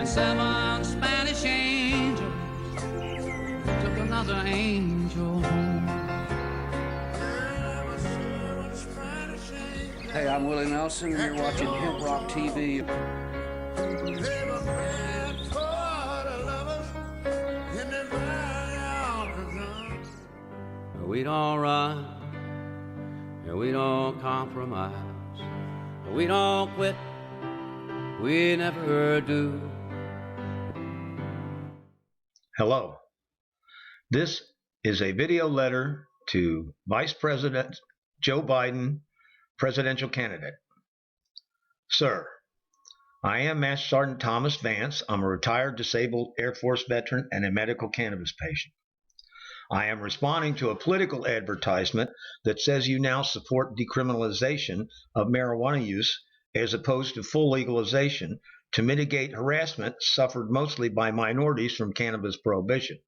and 7 Spanish angels took another angel home. Hey, I'm Willie Nelson, and you're watching HempRock TV. We don't run, and we don't compromise, we don't quit, we never do. Hello. This is a video letter to Vice President Joe Biden, presidential candidate. Sir, I am Master Sergeant Thomas Vance. I'm a retired disabled Air Force veteran and a medical cannabis patient. I am responding to a political advertisement that says you now support decriminalization of marijuana use as opposed to full legalization to mitigate harassment suffered mostly by minorities from cannabis prohibition.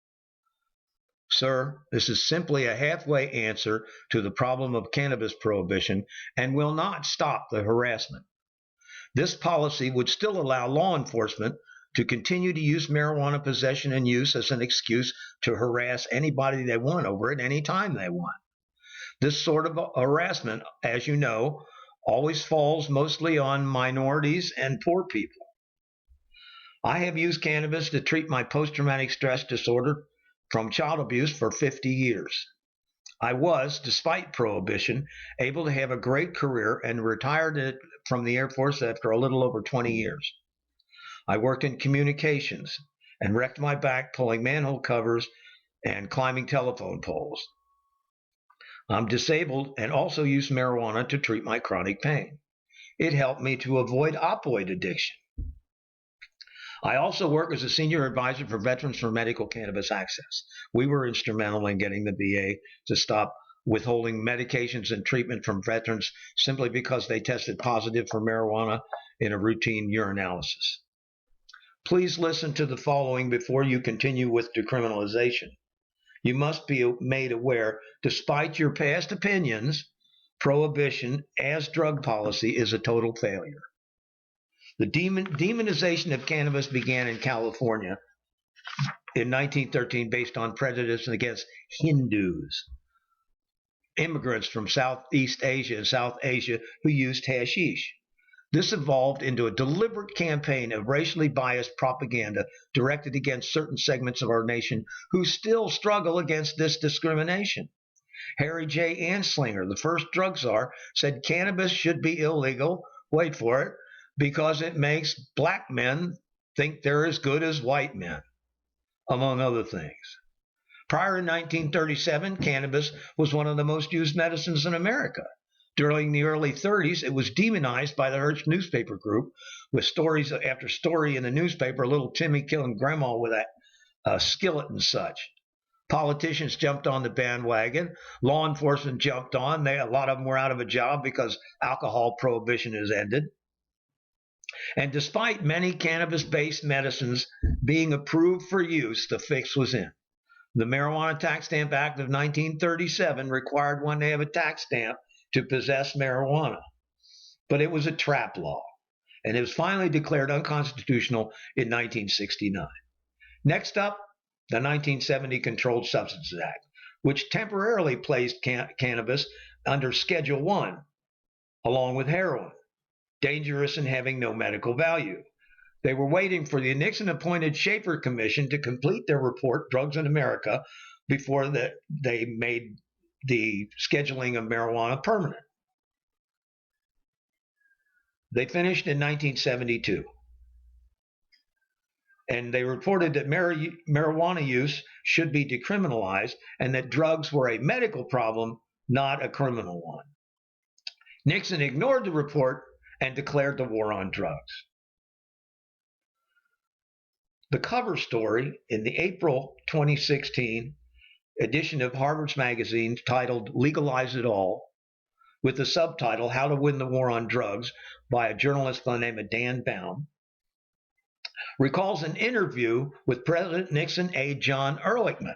Sir, this is simply a halfway answer to the problem of cannabis prohibition and will not stop the harassment. This policy would still allow law enforcement to continue to use marijuana possession and use as an excuse to harass anybody they want over it any time they want. This sort of harassment, as you know, always falls mostly on minorities and poor people. I have used cannabis to treat my post-traumatic stress disorder from child abuse for 50 years. I was, despite prohibition, able to have a great career and retired from the Air Force after a little over 20 years. I worked in communications and wrecked my back pulling manhole covers and climbing telephone poles. I'm disabled and also use marijuana to treat my chronic pain. It helped me to avoid opioid addiction. I also work as a senior advisor for Veterans for Medical Cannabis Access. We were instrumental in getting the VA to stop withholding medications and treatment from veterans simply because they tested positive for marijuana in a routine urinalysis. Please listen to the following before you continue with decriminalization. You must be made aware, despite your past opinions, prohibition as drug policy is a total failure. The demonization of cannabis began in California in 1913 based on prejudice against Hindus, immigrants from Southeast Asia and South Asia who used hashish. This evolved into a deliberate campaign of racially biased propaganda directed against certain segments of our nation who still struggle against this discrimination. Harry J. Anslinger, the first drug czar, said cannabis should be illegal, wait for it, because it makes black men think they're as good as white men, among other things. Prior to 1937, cannabis was one of the most used medicines in America. During the early 30s, it was demonized by the Hearst newspaper group, with stories after story in the newspaper, little Timmy killing grandma with a skillet and such. Politicians jumped on the bandwagon. Law enforcement jumped on. A lot of them were out of a job because alcohol prohibition has ended. And despite many cannabis-based medicines being approved for use, the fix was in. The Marijuana Tax Stamp Act of 1937 required one to have a tax stamp to possess marijuana. But it was a trap law, and it was finally declared unconstitutional in 1969. Next up, the 1970 Controlled Substances Act, which temporarily placed cannabis under Schedule I, along with heroin, dangerous and having no medical value. They were waiting for the Nixon-appointed Schaefer Commission to complete their report, Drugs in America, before they made the scheduling of marijuana permanent. They finished in 1972. And they reported that marijuana use should be decriminalized and that drugs were a medical problem, not a criminal one. Nixon ignored the report and declared the war on drugs. The cover story in the April 2016 edition of Harvard's magazine titled Legalize It All, with the subtitle How to Win the War on Drugs by a journalist by the name of Dan Baum, recalls an interview with President Nixon aide John Ehrlichman.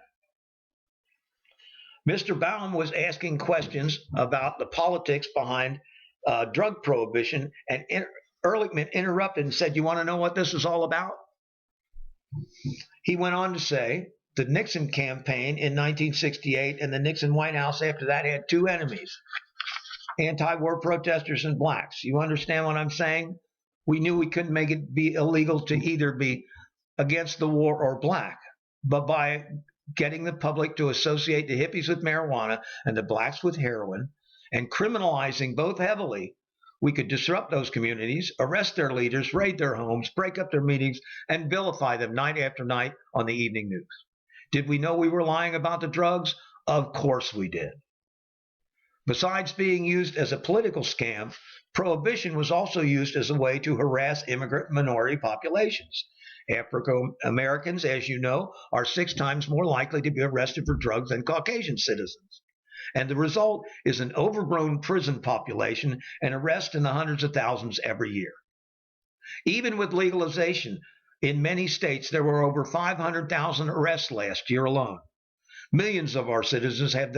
Mr. Baum was asking questions about the politics behind drug prohibition, and Ehrlichman interrupted and said, "You want to know what this is all about?" He went on to say the Nixon campaign in 1968 and the Nixon White House after that had two enemies: anti-war protesters and blacks. You understand what I'm saying? We knew we couldn't make it be illegal to either be against the war or black, but by getting the public to associate the hippies with marijuana and the blacks with heroin and criminalizing both heavily, we could disrupt those communities, arrest their leaders, raid their homes, break up their meetings, and vilify them night after night on the evening news. Did we know we were lying about the drugs? Of course we did. Besides being used as a political scam, prohibition was also used as a way to harass immigrant minority populations. African Americans, as you know, are 6 times more likely to be arrested for drugs than Caucasian citizens. And the result is an overgrown prison population and arrests in the hundreds of thousands every year. Even with legalization, in many states there were over 500,000 arrests last year alone. Millions of our citizens have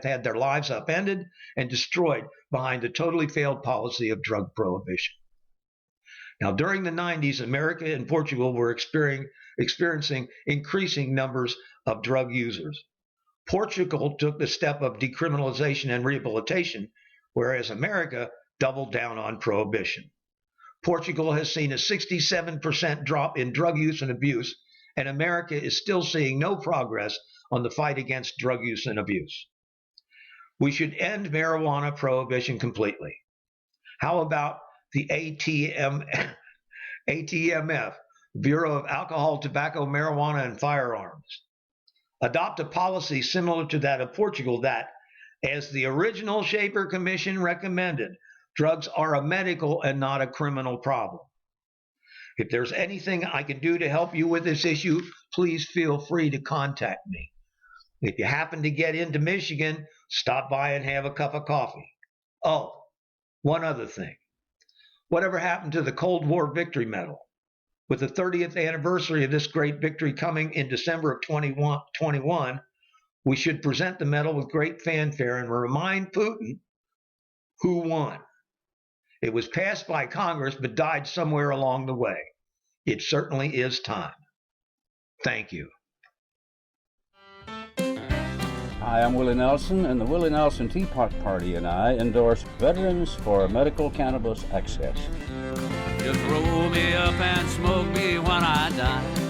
had their lives upended and destroyed behind the totally failed policy of drug prohibition. Now, during the 90s, America and Portugal were experiencing increasing numbers of drug users. Portugal took the step of decriminalization and rehabilitation, whereas America doubled down on prohibition. Portugal has seen a 67% drop in drug use and abuse, and America is still seeing no progress on the fight against drug use and abuse. We should end marijuana prohibition completely. How about the ATMF, Bureau of Alcohol, Tobacco, Marijuana, and Firearms? Adopt a policy similar to that of Portugal that, as the original Shaper Commission recommended, drugs are a medical and not a criminal problem. If there's anything I can do to help you with this issue, please feel free to contact me. If you happen to get into Michigan, stop by and have a cup of coffee. Oh, one other thing. Whatever happened to the Cold War Victory Medal? With the 30th anniversary of this great victory coming in December of 2021, we should present the medal with great fanfare and remind Putin who won. It was passed by Congress but died somewhere along the way. It certainly is time. Thank you. Hi, I'm Willie Nelson, and the Willie Nelson Teapot Party and I endorse Veterans for Medical Cannabis Access. Just roll me up and smoke me when I die.